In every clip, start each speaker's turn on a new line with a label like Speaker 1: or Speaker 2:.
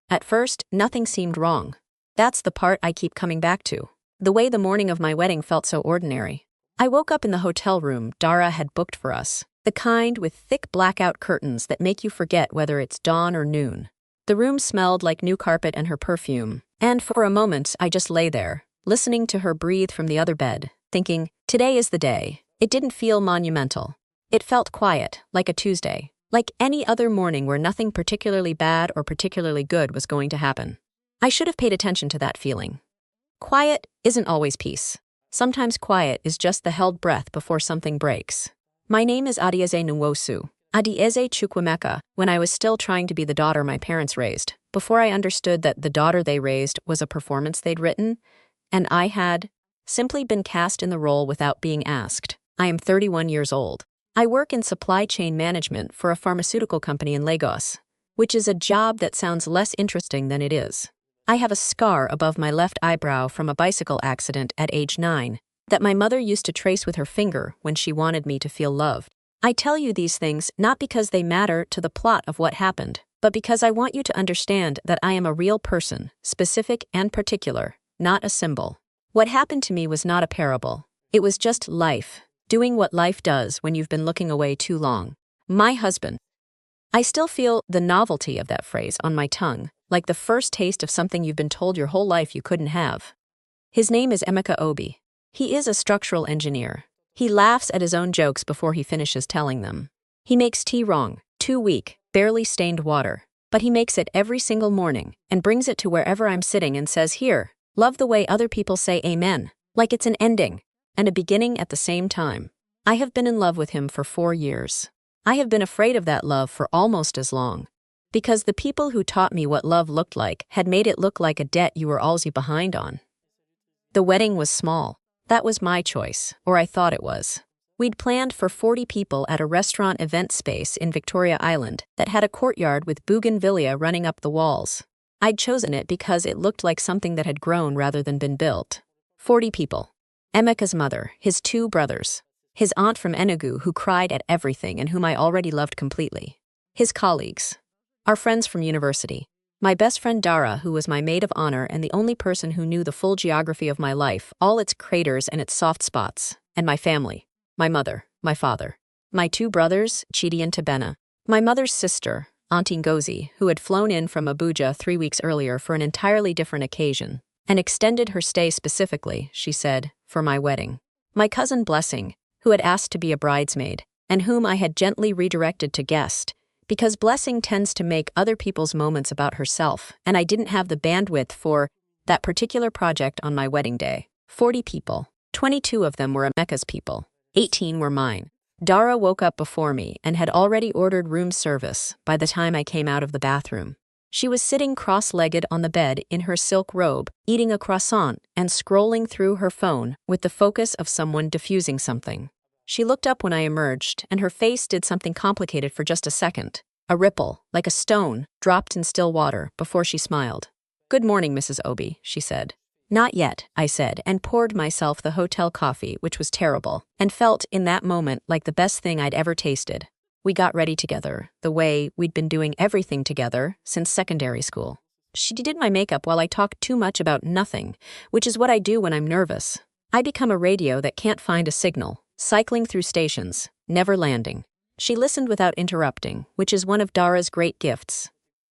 Speaker 1: At first, nothing seemed wrong. That's the part I keep coming back to. The way the morning of my wedding felt so ordinary. I woke up in the hotel room Dara had booked for us, the kind with thick blackout curtains that make you forget whether it's dawn or noon. The room smelled like new carpet and her perfume, and for a moment I just lay there, listening to her breathe from the other bed, thinking, today is the day. It didn't feel monumental. It felt quiet, like a Tuesday, like any other morning where nothing particularly bad or particularly good was going to happen. I should have paid attention to that feeling. Quiet isn't always peace. Sometimes quiet is just the held breath before something breaks. My name is Adieze Nwosu, Adieze Chukwemeka, when I was still trying to be the daughter my parents raised, before I understood that the daughter they raised was a performance they'd written, and I had simply been cast in the role without being asked. I am 31 years old. I work in supply chain management for a pharmaceutical company in Lagos, which is a job that sounds less interesting than it is. I have a scar above my left eyebrow from a bicycle accident at age 9 that my mother used to trace with her finger when she wanted me to feel loved. I tell you these things not because they matter to the plot of what happened, but because I want you to understand that I am a real person, specific and particular, not a symbol. What happened to me was not a parable. It was just life, doing what life does when you've been looking away too long. My husband. I still feel the novelty of that phrase on my tongue, like the first taste of something you've been told your whole life you couldn't have. His name is Emeka Obi. He is a structural engineer. He laughs at his own jokes before he finishes telling them. He makes tea wrong, too weak, barely stained water. But he makes it every single morning and brings it to wherever I'm sitting and says, here, love the way other people say amen, like it's an ending and a beginning at the same time. I have been in love with him for 4 years. I have been afraid of that love for almost as long. Because the people who taught me what love looked like had made it look like a debt you were always behind on. The wedding was small. That was my choice, or I thought it was. We'd planned for 40 people at a restaurant event space in Victoria Island that had a courtyard with bougainvillea running up the walls. I'd chosen it because it looked like something that had grown rather than been built. 40 people. Emeka's mother, his 2 brothers, his aunt from Enugu who cried at everything and whom I already loved completely, his colleagues, our friends from university, my best friend Dara, who was my maid of honor and the only person who knew the full geography of my life, all its craters and its soft spots, and my family, my mother, my father, my 2 brothers, Chidi and Tabena, my mother's sister, Auntie Ngozi, who had flown in from Abuja 3 weeks earlier for an entirely different occasion, and extended her stay specifically, she said, for my wedding. My cousin Blessing, who had asked to be a bridesmaid, and whom I had gently redirected to guest, because Blessing tends to make other people's moments about herself, and I didn't have the bandwidth for that particular project on my wedding day. 40 people. 22 of them were Emeka's people. 18 were mine. Dara woke up before me and had already ordered room service by the time I came out of the bathroom. She was sitting cross-legged on the bed in her silk robe, eating a croissant and scrolling through her phone with the focus of someone diffusing something. She looked up when I emerged, and her face did something complicated for just a second. A ripple, like a stone, dropped in still water before she smiled. "Good morning, Mrs. Obi," she said. "Not yet," I said, and poured myself the hotel coffee, which was terrible, and felt in that moment like the best thing I'd ever tasted. We got ready together, the way we'd been doing everything together since secondary school. She did my makeup while I talked too much about nothing, which is what I do when I'm nervous. I become a radio that can't find a signal, cycling through stations, never landing. She listened without interrupting, which is one of Dara's great gifts.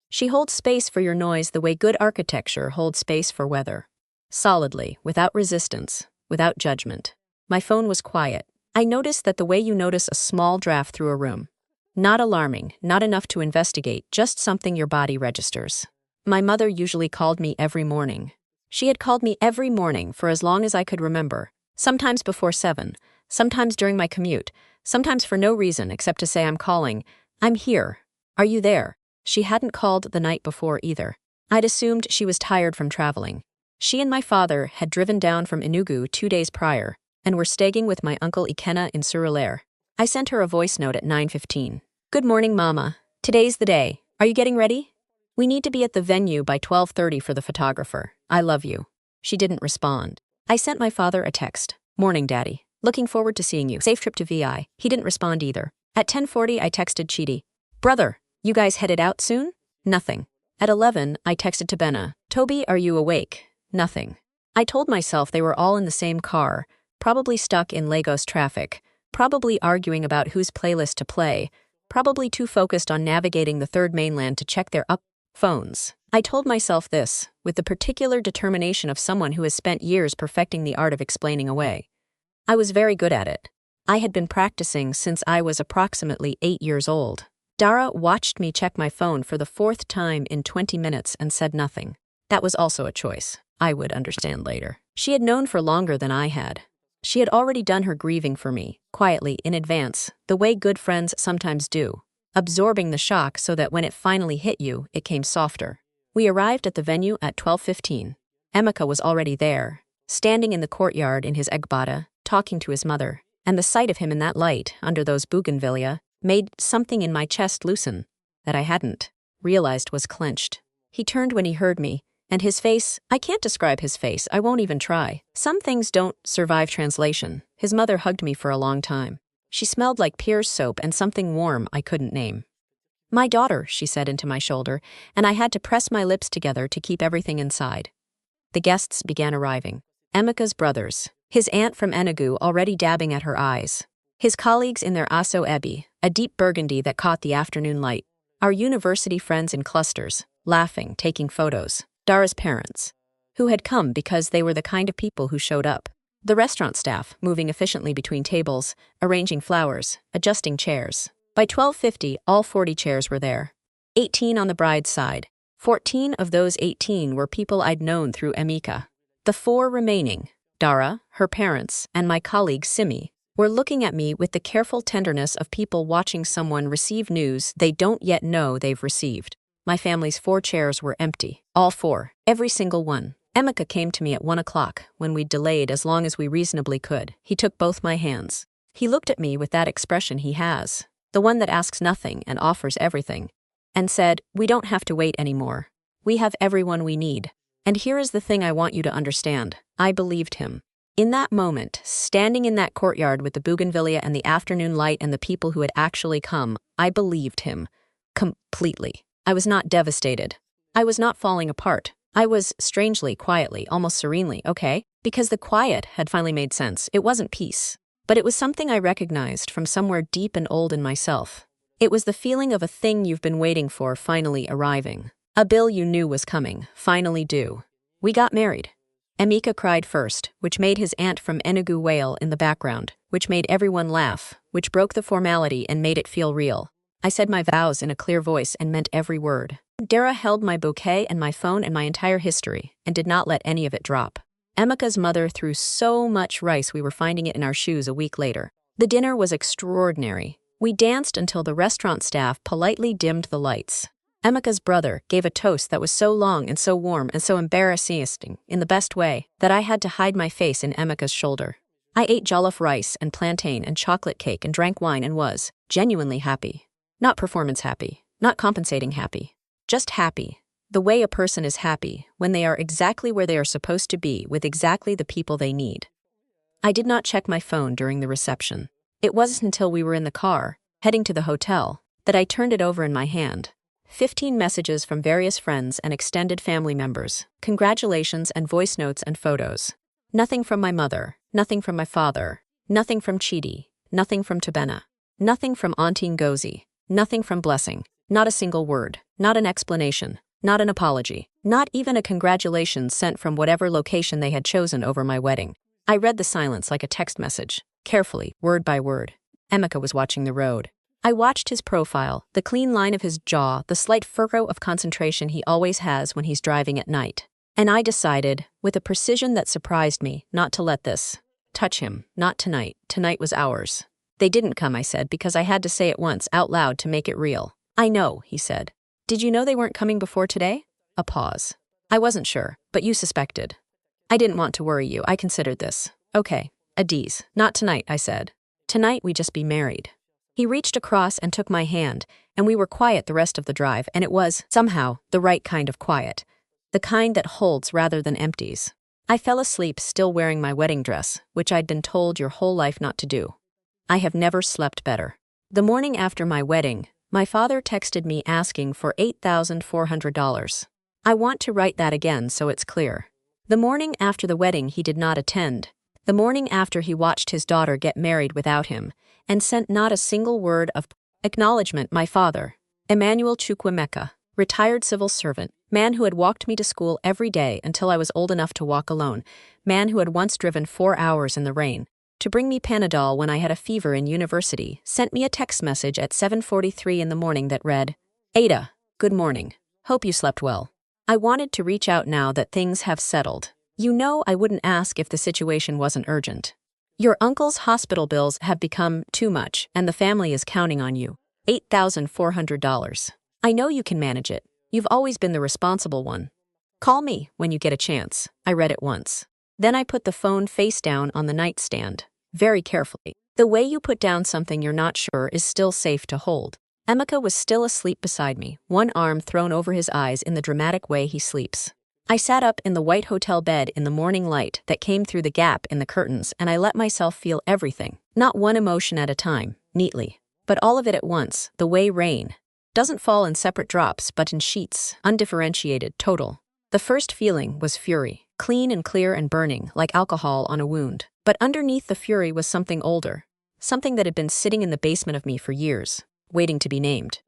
Speaker 1: She holds space for your noise the way good architecture holds space for weather. Solidly, without resistance, without judgment. My phone was quiet. I noticed that the way you notice a small draft through a room. Not alarming, not enough to investigate, just something your body registers. My mother usually called me every morning. She had called me every morning for as long as I could remember, sometimes before 7, sometimes during my commute, sometimes for no reason except to say I'm calling. I'm here. Are you there? She hadn't called the night before either. I'd assumed she was tired from traveling. She and my father had driven down from Enugu 2 days prior and were staying with my uncle Ikenna in Surulere. I sent her a voice note at 9:15. "Good morning, Mama. Today's the day. Are you getting ready? We need to be at the venue by 12:30 for the photographer. I love you." She didn't respond. I sent my father a text. "Morning, Daddy. Looking forward to seeing you. Safe trip to VI." He didn't respond either. At 10:40, I texted Chidi. "Brother, you guys headed out soon?" Nothing. At 11, I texted to Benna, "Toby, are you awake?" Nothing. I told myself they were all in the same car, probably stuck in Lagos traffic, probably arguing about whose playlist to play, probably too focused on navigating the third mainland to check their phones. I told myself this, with the particular determination of someone who has spent years perfecting the art of explaining away. I was very good at it. I had been practicing since I was approximately 8 years old. Dara watched me check my phone for the 4th time in 20 minutes and said nothing. That was also a choice. I would understand later. She had known for longer than I had. She had already done her grieving for me, quietly, in advance, the way good friends sometimes do, absorbing the shock so that when it finally hit you, it came softer. We arrived at the venue at 12:15. Emeka was already there, standing in the courtyard in his egbada, talking to his mother, and the sight of him in that light, under those bougainvillea, made something in my chest loosen, that I hadn't realized was clenched. He turned when he heard me, and his face, I can't describe his face, I won't even try. Some things don't survive translation. His mother hugged me for a long time. She smelled like Pierre's soap and something warm I couldn't name. "My daughter," she said into my shoulder, and I had to press my lips together to keep everything inside. The guests began arriving. Emeka's brothers, his aunt from Enugu already dabbing at her eyes, his colleagues in their aso ebi, a deep burgundy that caught the afternoon light, our university friends in clusters, laughing, taking photos, Dara's parents, who had come because they were the kind of people who showed up, the restaurant staff moving efficiently between tables, arranging flowers, adjusting chairs. By 12:50, all 40 chairs were there. 18 on the bride's side. 14 of those 18 were people I'd known through Emeka. The 4 remaining, Dara, her parents, and my colleague Simi, were looking at me with the careful tenderness of people watching someone receive news they don't yet know they've received. My family's 4 chairs were empty. All 4, every single one. Emeka came to me at 1 o'clock, when we'd delayed as long as we reasonably could. He took both my hands. He looked at me with that expression he has, the one that asks nothing and offers everything, and said, "We don't have to wait anymore. We have everyone we need. And here is the thing I want you to understand." I believed him. In that moment, standing in that courtyard with the bougainvillea and the afternoon light and the people who had actually come, I believed him. Completely. I was not devastated. I was not falling apart. I was, strangely, quietly, almost serenely, okay? Because the quiet had finally made sense. It wasn't peace. But it was something I recognized from somewhere deep and old in myself. It was the feeling of a thing you've been waiting for finally arriving. A bill you knew was coming, finally due. We got married. Emeka cried first, which made his aunt from Enugu wail in the background, which made everyone laugh, which broke the formality and made it feel real. I said my vows in a clear voice and meant every word. Dara held my bouquet and my phone and my entire history, and did not let any of it drop. Emeka's mother threw so much rice we were finding it in our shoes a week later. The dinner was extraordinary. We danced until the restaurant staff politely dimmed the lights. Emeka's brother gave a toast that was so long and so warm and so embarrassing, in the best way, that I had to hide my face in Emeka's shoulder. I ate jollof rice and plantain and chocolate cake and drank wine and was genuinely happy. Not performance happy, not compensating happy, just happy. The way a person is happy when they are exactly where they are supposed to be with exactly the people they need. I did not check my phone during the reception. It wasn't until we were in the car, heading to the hotel, that I turned it over in my hand. 15 messages from various friends and extended family members, congratulations and voice notes and photos. Nothing from my mother, nothing from my father, nothing from Chidi, nothing from Tabena, nothing from Auntie Ngozi, nothing from Blessing, not a single word, not an explanation, not an apology, not even a congratulations sent from whatever location they had chosen over my wedding. I read the silence like a text message, carefully, word by word. Emeka was watching the road. I watched his profile, the clean line of his jaw, the slight furrow of concentration he always has when he's driving at night. And I decided, with a precision that surprised me, not to let this touch him. Not tonight. Tonight was ours. They didn't come, I said, because I had to say it once, out loud, to make it real. I know, he said. Did you know they weren't coming before today? A pause. I wasn't sure, but you suspected. I didn't want to worry you. I considered this. Okay, Adiz. Not tonight, I said. Tonight we just be married. He reached across and took my hand, and we were quiet the rest of the drive, and it was, somehow, the right kind of quiet. The kind that holds rather than empties. I fell asleep still wearing my wedding dress, which I'd been told your whole life not to do. I have never slept better. The morning after my wedding, my father texted me asking for $8,400. I want to write that again so it's clear. The morning after the wedding he did not attend. The morning after he watched his daughter get married without him, and sent not a single word of acknowledgement. My father, Emmanuel Chukwemeka, retired civil servant, man who had walked me to school every day until I was old enough to walk alone, man who had once driven 4 hours in the rain to bring me Panadol when I had a fever in university, sent me a text message at 7:43 in the morning that read, "Ada, good morning. Hope you slept well. I wanted to reach out now that things have settled. You know I wouldn't ask if the situation wasn't urgent. Your uncle's hospital bills have become too much and the family is counting on you. $8,400. I know you can manage it. You've always been the responsible one. Call me when you get a chance." I read it once. Then I put the phone face down on the nightstand, very carefully. The way you put down something you're not sure is still safe to hold. Emeka was still asleep beside me, one arm thrown over his eyes in the dramatic way he sleeps. I sat up in the white hotel bed in the morning light that came through the gap in the curtains, and I let myself feel everything, not one emotion at a time, neatly, but all of it at once, the way rain doesn't fall in separate drops but in sheets, undifferentiated, total. The first feeling was fury, clean and clear and burning, like alcohol on a wound. But underneath the fury was something older, something that had been sitting in the basement of me for years, waiting to be named.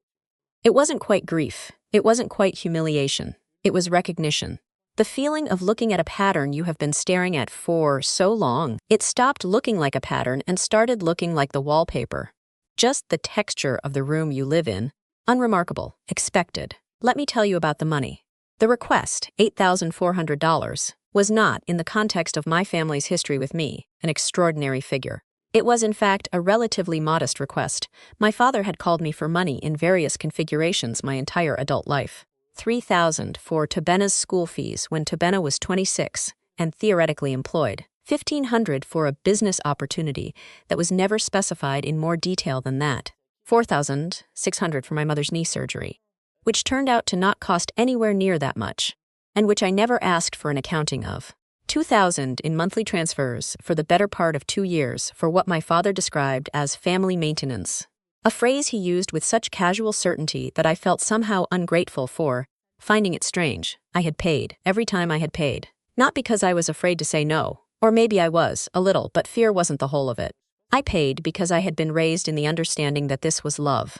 Speaker 1: It wasn't quite grief. It wasn't quite humiliation. It was recognition. The feeling of looking at a pattern you have been staring at for so long. It stopped looking like a pattern and started looking like the wallpaper. Just the texture of the room you live in. Unremarkable. Expected. Let me tell you about the money. The request, $8,400, was not, in the context of my family's history with me, an extraordinary figure. It was, in fact, a relatively modest request. My father had called me for money in various configurations my entire adult life. $3,000 for Tabena's school fees when Tabena was 26 and theoretically employed. $1,500 for a business opportunity that was never specified in more detail than that. $4,600 for my mother's knee surgery, which turned out to not cost anywhere near that much, and which I never asked for an accounting of. $2,000 in monthly transfers for the better part of 2 years for what my father described as family maintenance, a phrase he used with such casual certainty that I felt somehow ungrateful for, finding it strange. I had paid, every time I had paid. Not because I was afraid to say no, or maybe I was, a little, but fear wasn't the whole of it. I paid because I had been raised in the understanding that this was love.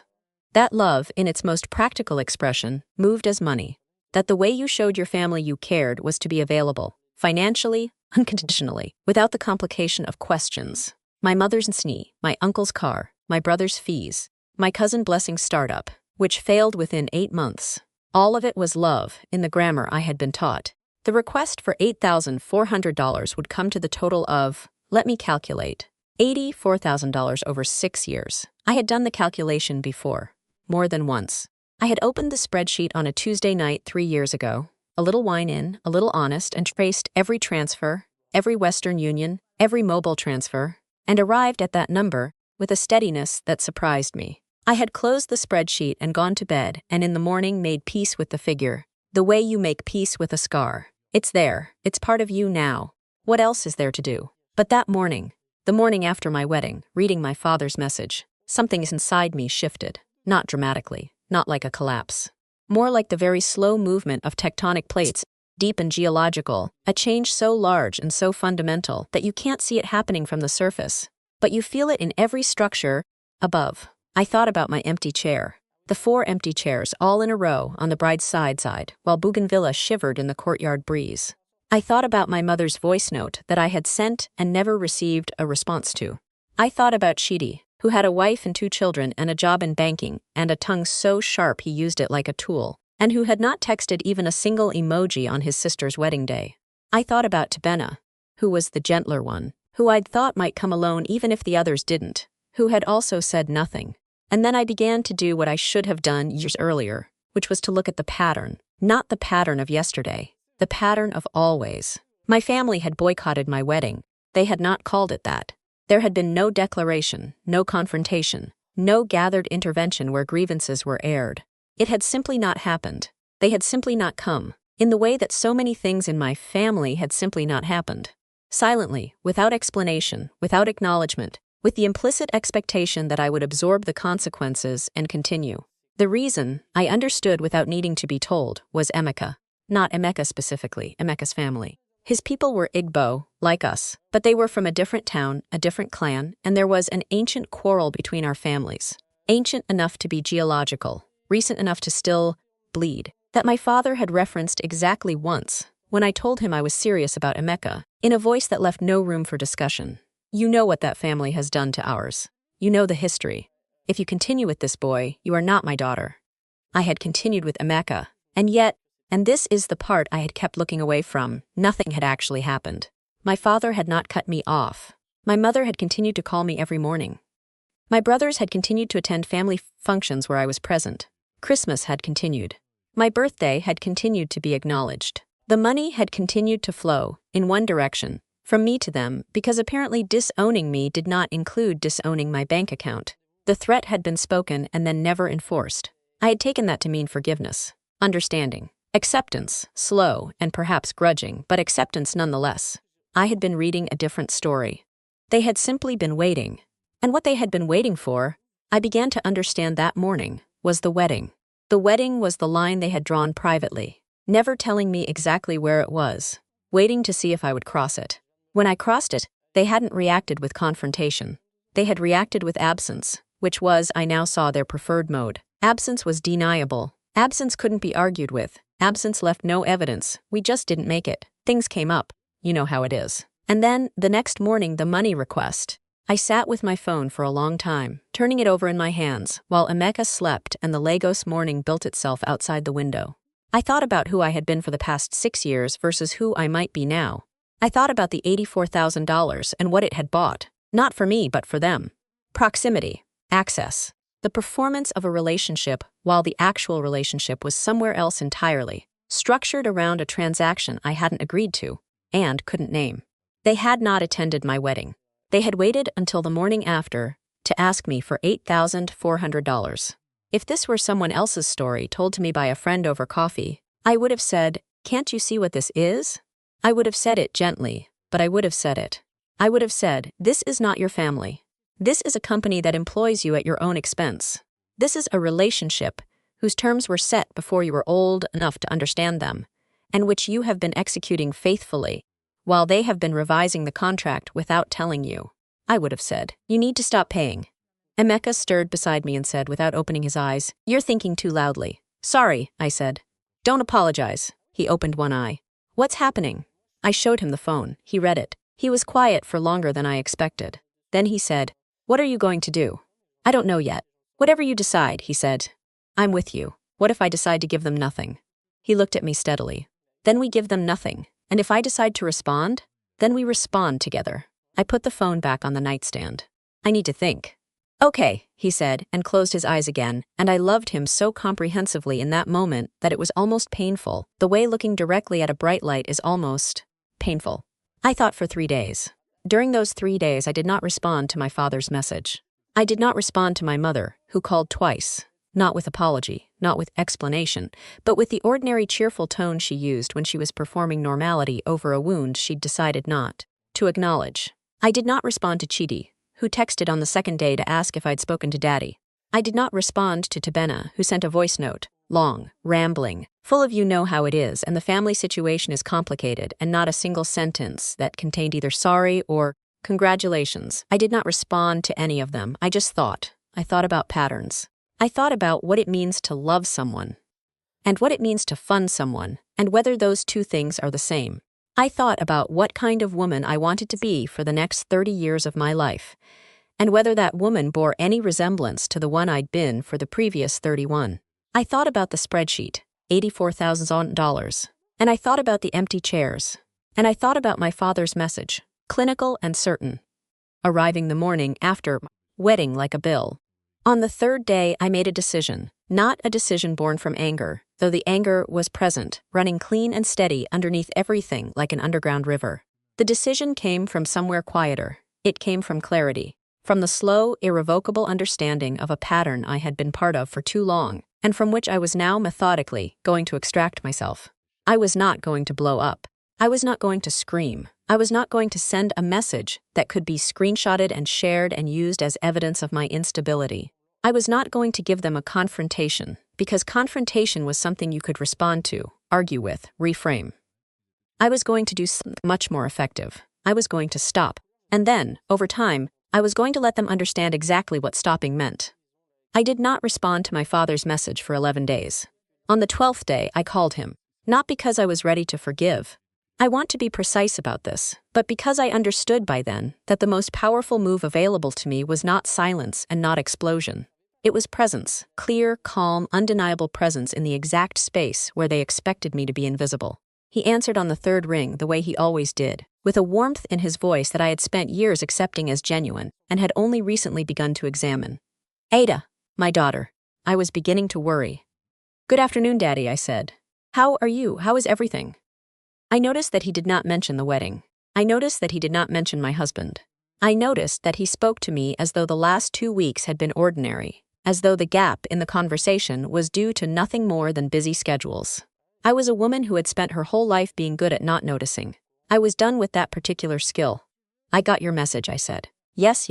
Speaker 1: That love, in its most practical expression, moved as money. That the way you showed your family you cared was to be available, financially, unconditionally, without the complication of questions. My mother's knee, my uncle's car, my brother's fees, my cousin Blessing's startup, which failed within 8 months. All of it was love, in the grammar I had been taught. The request for $8,400 would come to the total of, let me calculate, $84,000 over 6 years. I had done the calculation before, more than once. I had opened the spreadsheet on a Tuesday night 3 years ago, a little wine in, a little honest, and traced every transfer, every Western Union, every mobile transfer, and arrived at that number with a steadiness that surprised me. I had closed the spreadsheet and gone to bed, and in the morning made peace with the figure. The way you make peace with a scar. It's there. It's part of you now. What else is there to do? But that morning, the morning after my wedding, reading my father's message, something inside me shifted. Not dramatically, not like a collapse. More like the very slow movement of tectonic plates, deep and geological, a change so large and so fundamental that you can't see it happening from the surface, but you feel it in every structure above. I thought about my empty chair. The 4 empty chairs, all in a row on the bride's side, while bougainvillea shivered in the courtyard breeze. I thought about my mother's voice note that I had sent and never received a response to. I thought about Chidi, who had a wife and 2 children and a job in banking and a tongue so sharp he used it like a tool, and who had not texted even a single emoji on his sister's wedding day. I thought about Tabena, who was the gentler one, who I'd thought might come alone even if the others didn't, who had also said nothing. And then I began to do what I should have done years earlier, which was to look at the pattern, not the pattern of yesterday, the pattern of always. My family had boycotted my wedding. They had not called it that. There had been no declaration, no confrontation, no gathered intervention where grievances were aired. It had simply not happened. They had simply not come, in the way that so many things in my family had simply not happened. Silently, without explanation, without acknowledgement, with the implicit expectation that I would absorb the consequences and continue. The reason, I understood without needing to be told, was Emeka. Not Emeka specifically, Emeka's family. His people were Igbo, like us, but they were from a different town, a different clan, and there was an ancient quarrel between our families. Ancient enough to be geological, recent enough to still bleed, that my father had referenced exactly once when I told him I was serious about Emeka, in a voice that left no room for discussion. You know what that family has done to ours. You know the history. If you continue with this boy, you are not my daughter. I had continued with Emeka, and yet, and this is the part I had kept looking away from, nothing had actually happened. My father had not cut me off. My mother had continued to call me every morning. My brothers had continued to attend family functions where I was present. Christmas had continued. My birthday had continued to be acknowledged. The money had continued to flow, in one direction, from me to them, because apparently disowning me did not include disowning my bank account. The threat had been spoken and then never enforced. I had taken that to mean forgiveness, understanding, acceptance, slow and perhaps grudging, but acceptance nonetheless. I had been reading a different story. They had simply been waiting. And what they had been waiting for, I began to understand that morning, was the wedding. The wedding was the line they had drawn privately, never telling me exactly where it was, waiting to see if I would cross it. When I crossed it, they hadn't reacted with confrontation. They had reacted with absence, which was, I now saw, their preferred mode. Absence was deniable. Absence couldn't be argued with. Absence left no evidence. We just didn't make it. Things came up. You know how it is. And then, the next morning, the money request. I sat with my phone for a long time, turning it over in my hands, while Emeka slept and the Lagos morning built itself outside the window. I thought about who I had been for the past 6 years versus who I might be now. I thought about the $84,000 and what it had bought. Not for me, but for them. Proximity. Access. The performance of a relationship, while the actual relationship was somewhere else entirely, structured around a transaction I hadn't agreed to, and couldn't name. They had not attended my wedding. They had waited until the morning after to ask me for $8,400. If this were someone else's story told to me by a friend over coffee, I would have said, "Can't you see what this is?" I would have said it gently, but I would have said it. I would have said, "This is not your family. This is a company that employs you at your own expense. This is a relationship whose terms were set before you were old enough to understand them, and which you have been executing faithfully, while they have been revising the contract without telling you." I would have said, "You need to stop paying." Emeka stirred beside me and said, without opening his eyes, "You're thinking too loudly." "Sorry," I said. "Don't apologize." He opened one eye. "What's happening?" I showed him the phone. He read it. He was quiet for longer than I expected. Then he said, "What are you going to do?" "I don't know yet." "Whatever you decide," he said. "I'm with you. What if I decide to give them nothing?" He looked at me steadily. "Then we give them nothing. And if I decide to respond, then we respond together." I put the phone back on the nightstand. "I need to think." "Okay," he said, and closed his eyes again, and I loved him so comprehensively in that moment that it was almost painful. The way looking directly at a bright light is almost painful. I thought for 3 days. During those 3 days, I did not respond to my father's message. I did not respond to my mother, who called twice, not with apology, not with explanation, but with the ordinary cheerful tone she used when she was performing normality over a wound she'd decided not to acknowledge. I did not respond to Chidi, who texted on the second day to ask if I'd spoken to Daddy. I did not respond to Tabena, who sent a voice note, long, rambling, full of "you know how it is, and the family situation is complicated," and not a single sentence that contained either sorry or congratulations. I did not respond to any of them. I just thought. I thought about patterns. I thought about what it means to love someone, and what it means to fund someone, and whether those two things are the same. I thought about what kind of woman I wanted to be for the next 30 years of my life, and whether that woman bore any resemblance to the one I'd been for the previous 31. I thought about the spreadsheet, $84,000, and I thought about the empty chairs, and I thought about my father's message, clinical and certain, arriving the morning after wedding like a bill. On the third day, I made a decision, not a decision born from anger, though the anger was present, running clean and steady underneath everything like an underground river. The decision came from somewhere quieter. It came from clarity, from the slow, irrevocable understanding of a pattern I had been part of for too long, and from which I was now methodically going to extract myself. I was not going to blow up. I was not going to scream. I was not going to send a message that could be screenshotted and shared and used as evidence of my instability. I was not going to give them a confrontation, because confrontation was something you could respond to, argue with, reframe. I was going to do something much more effective. I was going to stop. And then, over time, I was going to let them understand exactly what stopping meant. I did not respond to my father's message for 11 days. On the 12th day, I called him, not because I was ready to forgive. I want to be precise about this, but because I understood by then that the most powerful move available to me was not silence and not explosion. It was presence, clear, calm, undeniable presence in the exact space where they expected me to be invisible. He answered on the third ring the way he always did, with a warmth in his voice that I had spent years accepting as genuine and had only recently begun to examine. Ada, my daughter. I was beginning to worry. Good afternoon, Daddy, I said. How are you? How is everything? I noticed that he did not mention the wedding. I noticed that he did not mention my husband. I noticed that he spoke to me as though the last 2 weeks had been ordinary, as though the gap in the conversation was due to nothing more than busy schedules. I was a woman who had spent her whole life being good at not noticing. I was done with that particular skill. I got your message, I said. Yes.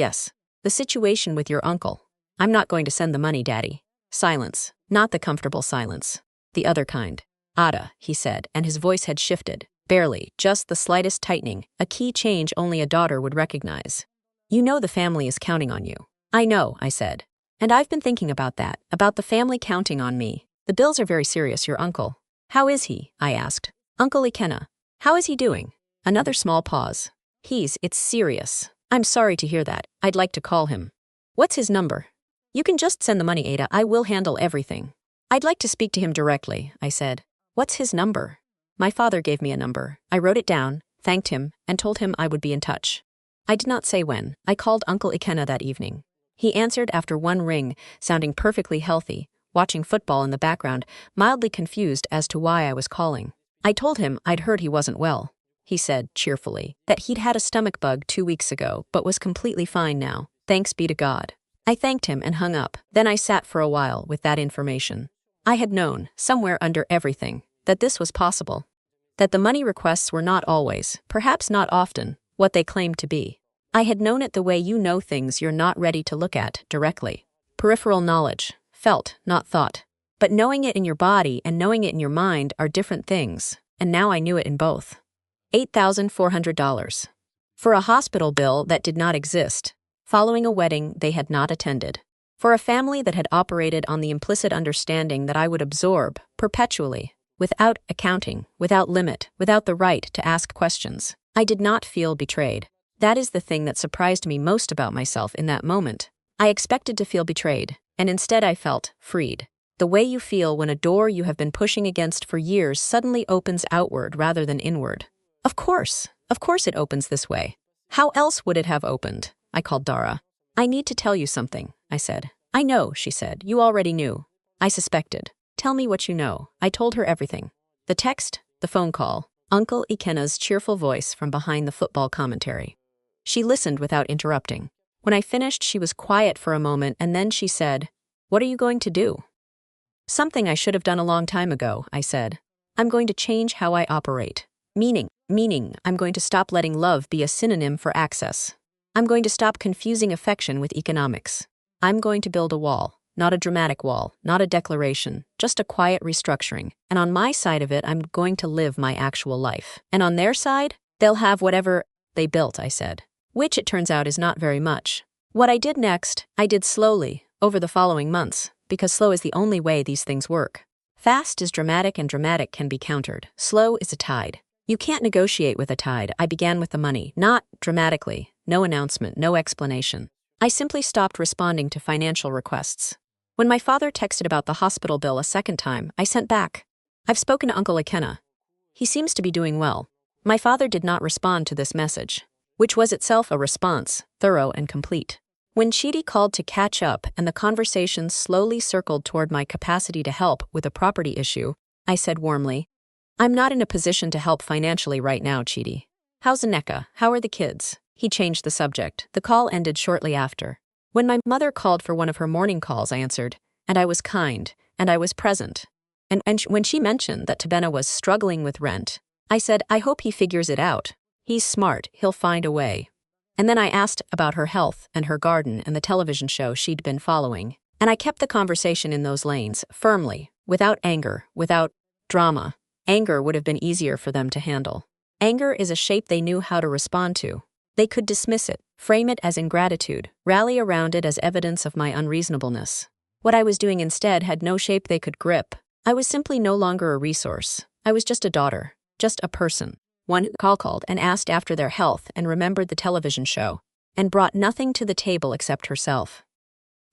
Speaker 1: The situation with your uncle. I'm not going to send the money, Daddy. Silence. Not the comfortable silence. The other kind. Ada, he said, and his voice had shifted. Barely, just the slightest tightening, a key change only a daughter would recognize. You know the family is counting on you. I know, I said. And I've been thinking about that, about the family counting on me. The bills are very serious, your uncle. How is he? I asked. Uncle Ikenna. How is he doing? Another small pause. It's serious. I'm sorry to hear that. I'd like to call him. What's his number? You can just send the money, Ada. I will handle everything. I'd like to speak to him directly, I said. What's his number? My father gave me a number. I wrote it down, thanked him, and told him I would be in touch. I did not say when. I called Uncle Ikenna that evening. He answered after one ring, sounding perfectly healthy, watching football in the background, mildly confused as to why I was calling. I told him I'd heard he wasn't well. He said, cheerfully, that he'd had a stomach bug 2 weeks ago, but was completely fine now. Thanks be to God. I thanked him and hung up. Then I sat for a while with that information. I had known, somewhere under everything, that this was possible. That the money requests were not always, perhaps not often, what they claimed to be. I had known it the way you know things you're not ready to look at directly. Peripheral knowledge, felt, not thought. But knowing it in your body and knowing it in your mind are different things, and now I knew it in both. $8,400. For a hospital bill that did not exist, following a wedding they had not attended. For a family that had operated on the implicit understanding that I would absorb, perpetually, without accounting, without limit, without the right to ask questions. I did not feel betrayed. That is the thing that surprised me most about myself in that moment. I expected to feel betrayed, and instead I felt freed. The way you feel when a door you have been pushing against for years suddenly opens outward rather than inward. Of course it opens this way. How else would it have opened? I called Dara. I need to tell you something, I said. I know, she said. You already knew. I suspected. Tell me what you know. I told her everything. The text, the phone call, Uncle Ikenna's cheerful voice from behind the football commentary. She listened without interrupting. When I finished, she was quiet for a moment, and then she said, What are you going to do? Something I should have done a long time ago, I said. I'm going to change how I operate. Meaning, I'm going to stop letting love be a synonym for access. I'm going to stop confusing affection with economics. I'm going to build a wall. Not a dramatic wall, not a declaration, just a quiet restructuring. And on my side of it, I'm going to live my actual life. And on their side, they'll have whatever they built, I said. Which it turns out is not very much. What I did next, I did slowly, over the following months, because slow is the only way these things work. Fast is dramatic and dramatic can be countered. Slow is a tide. You can't negotiate with a tide. I began with the money, not dramatically, no announcement, no explanation. I simply stopped responding to financial requests. When my father texted about the hospital bill a second time, I sent back. I've spoken to Uncle Ikenna. He seems to be doing well. My father did not respond to this message, which was itself a response, thorough and complete. When Chidi called to catch up and the conversation slowly circled toward my capacity to help with a property issue, I said warmly, I'm not in a position to help financially right now, Chidi. How's Aneka? How are the kids? He changed the subject. The call ended shortly after. When my mother called for one of her morning calls, I answered, and I was kind, and I was present. And when she mentioned that Tabena was struggling with rent, I said, I hope he figures it out. He's smart, he'll find a way. And then I asked about her health and her garden and the television show she'd been following. And I kept the conversation in those lanes, firmly, without anger, without drama. Anger would have been easier for them to handle. Anger is a shape they knew how to respond to. They could dismiss it, frame it as ingratitude, rally around it as evidence of my unreasonableness. What I was doing instead had no shape they could grip. I was simply no longer a resource. I was just a daughter, just a person. One who called and asked after their health and remembered the television show, and brought nothing to the table except herself.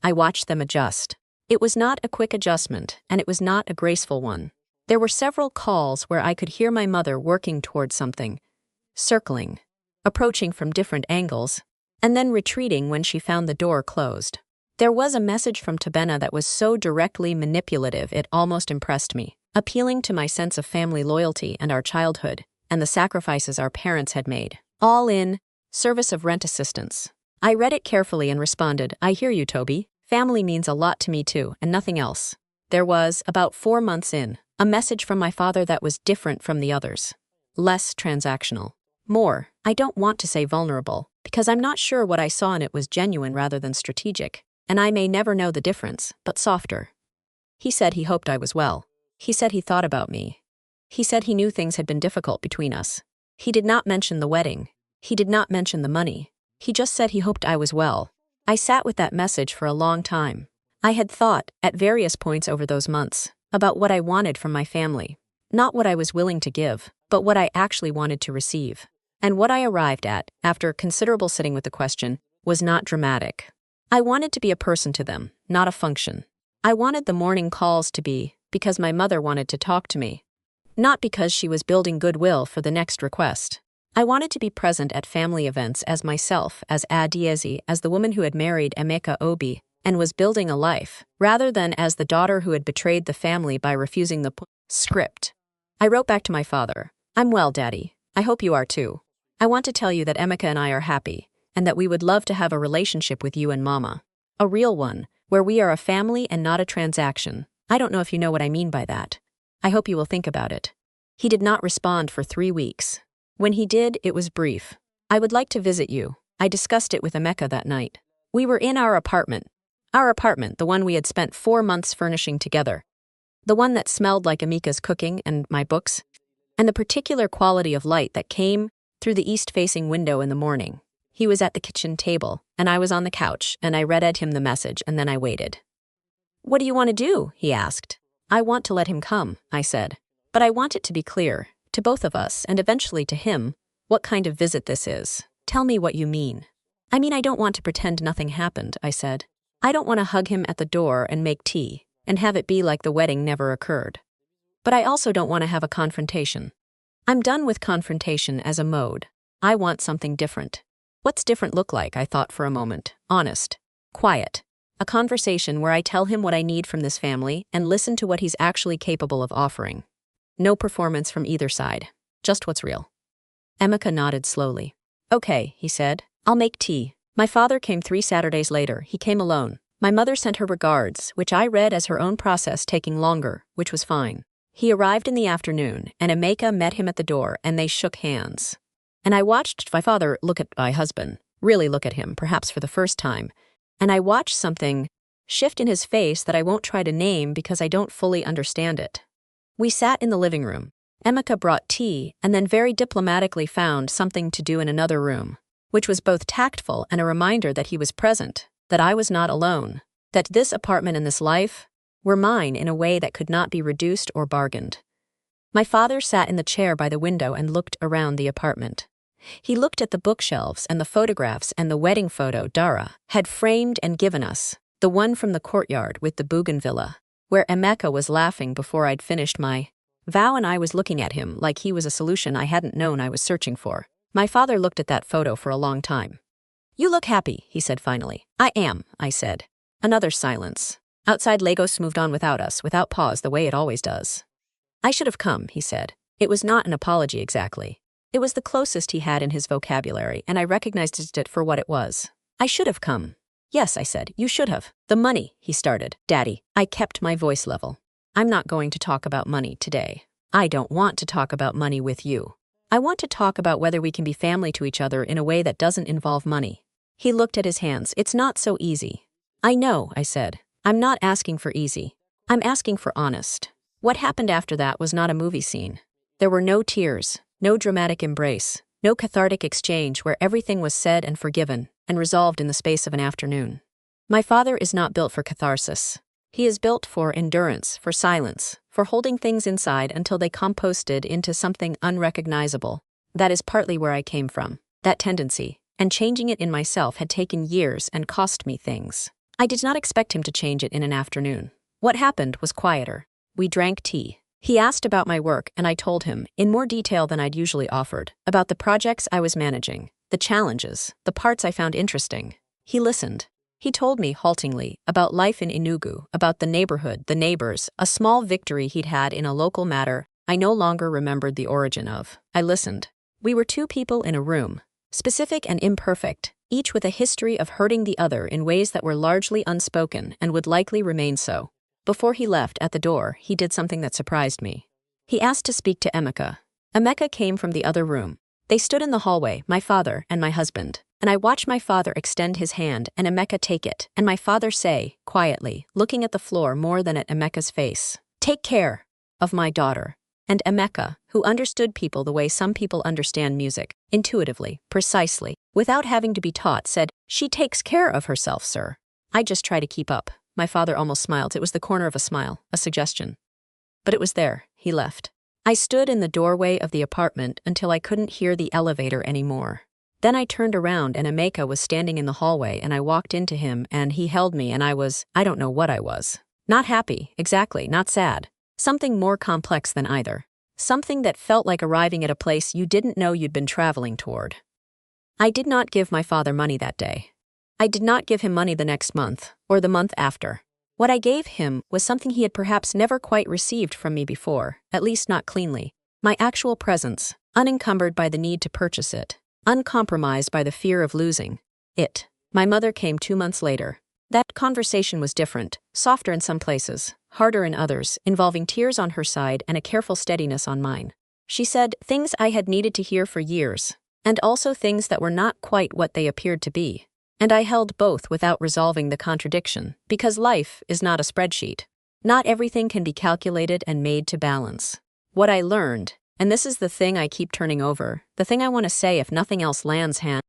Speaker 1: I watched them adjust. It was not a quick adjustment, and it was not a graceful one. There were several calls where I could hear my mother working toward something, circling, approaching from different angles, and then retreating when she found the door closed. There was a message from Tabena that was so directly manipulative it almost impressed me, appealing to my sense of family loyalty and our childhood, and the sacrifices our parents had made. All in service of rent assistance. I read it carefully and responded, "I hear you, Toby. Family means a lot to me too, and nothing else." There was, about 4 months in, a message from my father that was different from the others. Less transactional. More, I don't want to say vulnerable, because I'm not sure what I saw in it was genuine rather than strategic, and I may never know the difference, but softer. He said he hoped I was well. He said he thought about me. He said he knew things had been difficult between us. He did not mention the wedding. He did not mention the money. He just said he hoped I was well. I sat with that message for a long time. I had thought, at various points over those months, about what I wanted from my family. Not what I was willing to give, but what I actually wanted to receive. And what I arrived at, after considerable sitting with the question, was not dramatic. I wanted to be a person to them, not a function. I wanted the morning calls to be because my mother wanted to talk to me, not because she was building goodwill for the next request. I wanted to be present at family events as myself, as Adiezi, as the woman who had married Emeka Obi and was building a life, rather than as the daughter who had betrayed the family by refusing the script. I wrote back to my father, "I'm well, Daddy. I hope you are too. I want to tell you that Emeka and I are happy, and that we would love to have a relationship with you and Mama. A real one, where we are a family and not a transaction. I don't know if you know what I mean by that. I hope you will think about it." He did not respond for 3 weeks. When he did, it was brief. "I would like to visit you." I discussed it with Emeka that night. We were in our apartment, the one we had spent 4 months furnishing together. The one that smelled like Amika's cooking and my books, and the particular quality of light that came through the east-facing window in the morning. He was at the kitchen table, and I was on the couch, and I read at him the message, and then I waited. "What do you want to do?" he asked. "I want to let him come," I said. "But I want it to be clear, to both of us, and eventually to him, what kind of visit this is. Tell me what you mean." "I mean, I don't want to pretend nothing happened," I said. "I don't want to hug him at the door and make tea, and have it be like the wedding never occurred. But I also don't want to have a confrontation. I'm done with confrontation as a mode. I want something different." What's different look like, I thought for a moment. Honest. Quiet. A conversation where I tell him what I need from this family and listen to what he's actually capable of offering. No performance from either side. Just what's real. Emeka nodded slowly. "Okay," he said. "I'll make tea." My father came 3 Saturdays later. He came alone. My mother sent her regards, which I read as her own process taking longer, which was fine. He arrived in the afternoon, and Emeka met him at the door, and they shook hands. And I watched my father look at my husband, really look at him, perhaps for the first time, and I watched something shift in his face that I won't try to name because I don't fully understand it. We sat in the living room. Emeka brought tea and then very diplomatically found something to do in another room, which was both tactful and a reminder that he was present, that I was not alone, that this apartment and this life were mine in a way that could not be reduced or bargained. My father sat in the chair by the window and looked around the apartment. He looked at the bookshelves and the photographs and the wedding photo Dara had framed and given us, the one from the courtyard with the bougainvillea, where Emeka was laughing before I'd finished my vow, and I was looking at him like he was a solution I hadn't known I was searching for. My father looked at that photo for a long time. "You look happy," he said finally. "I am," I said. Another silence. Outside, Lagos moved on without us, without pause, the way it always does. "I should have come," he said. It was not an apology exactly. It was the closest he had in his vocabulary, and I recognized it for what it was. "I should have come." "Yes," I said, "you should have." "The money," he started. "Daddy." I kept my voice level. "I'm not going to talk about money today. I don't want to talk about money with you. I want to talk about whether we can be family to each other in a way that doesn't involve money." He looked at his hands. "It's not so easy." "I know," I said. I'm not asking for easy. I'm asking for honest. What happened after that was not a movie scene. There were no tears, no dramatic embrace, no cathartic exchange where everything was said and forgiven and resolved in the space of an afternoon. My father is not built for catharsis. He is built for endurance, for silence, for holding things inside until they composted into something unrecognizable. That is partly where I came from, that tendency, and changing it in myself had taken years and cost me things. I did not expect him to change it in an afternoon. What happened was quieter. We drank tea. He asked about my work, and I told him, in more detail than I'd usually offered, about the projects I was managing, the challenges, the parts I found interesting. He listened. He told me, haltingly, about life in Enugu, about the neighborhood, the neighbors, a small victory he'd had in a local matter I no longer remembered the origin of. I listened. We were two people in a room, specific and imperfect, each with a history of hurting the other in ways that were largely unspoken and would likely remain so. Before he left, at the door, he did something that surprised me. He asked to speak to Emeka. Emeka came from the other room. They stood in the hallway, my father and my husband, and I watched my father extend his hand and Emeka take it, and my father say, quietly, looking at the floor more than at Emeka's face, "Take care of my daughter." And Emeka, who understood people the way some people understand music, intuitively, precisely, without having to be taught, said, "She takes care of herself, sir." I just try to keep up. My father almost smiled. It was the corner of a smile, a suggestion. But it was there. He left. I stood in the doorway of the apartment until I couldn't hear the elevator anymore. Then I turned around and Emeka was standing in the hallway and I walked into him and he held me and I don't know what I was. Not happy, exactly, not sad. Something more complex than either. Something that felt like arriving at a place you didn't know you'd been traveling toward. I did not give my father money that day. I did not give him money the next month, or the month after. What I gave him was something he had perhaps never quite received from me before, at least not cleanly. My actual presence, unencumbered by the need to purchase it, uncompromised by the fear of losing it. My mother came 2 months later. That conversation was different, softer in some places, harder in others, involving tears on her side and a careful steadiness on mine. She said things I had needed to hear for years, and also things that were not quite what they appeared to be. And I held both without resolving the contradiction, because life is not a spreadsheet. Not everything can be calculated and made to balance. What I learned, and this is the thing I keep turning over, the thing I want to say if nothing else lands hand,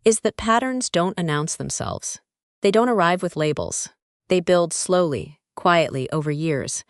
Speaker 1: is that patterns don't announce themselves. They don't arrive with labels. They build slowly, quietly over years.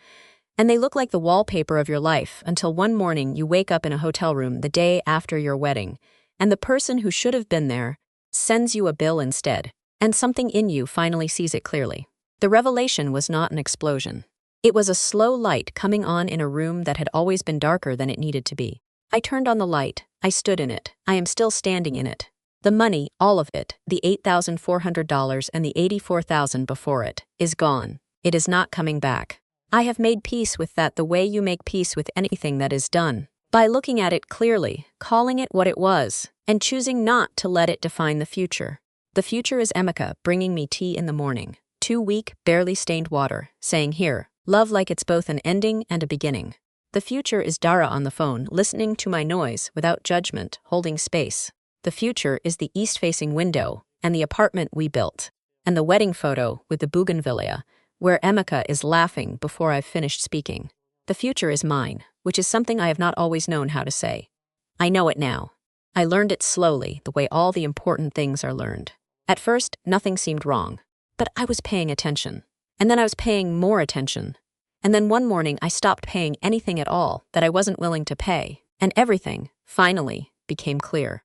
Speaker 1: And they look like the wallpaper of your life until one morning you wake up in a hotel room the day after your wedding, and the person who should have been there sends you a bill instead, and something in you finally sees it clearly. The revelation was not an explosion. It was a slow light coming on in a room that had always been darker than it needed to be. I turned on the light. I stood in it. I am still standing in it. The money, all of it, the $8,400 and the $84,000 before it, is gone. It is not coming back. I have made peace with that the way you make peace with anything that is done. By looking at it clearly, calling it what it was, and choosing not to let it define the future. The future is Emeka bringing me tea in the morning, 2 weak, barely stained water, saying, "Here, love like it's both an ending and a beginning." The future is Dara on the phone, listening to my noise without judgment, holding space. The future is the east-facing window, and the apartment we built, and the wedding photo with the bougainvillea, where Emeka is laughing before I've finished speaking. The future is mine, which is something I have not always known how to say. I know it now. I learned it slowly, the way all the important things are learned. At first, nothing seemed wrong, but I was paying attention. And then I was paying more attention. And then one morning I stopped paying anything at all that I wasn't willing to pay, and everything, finally, became clear.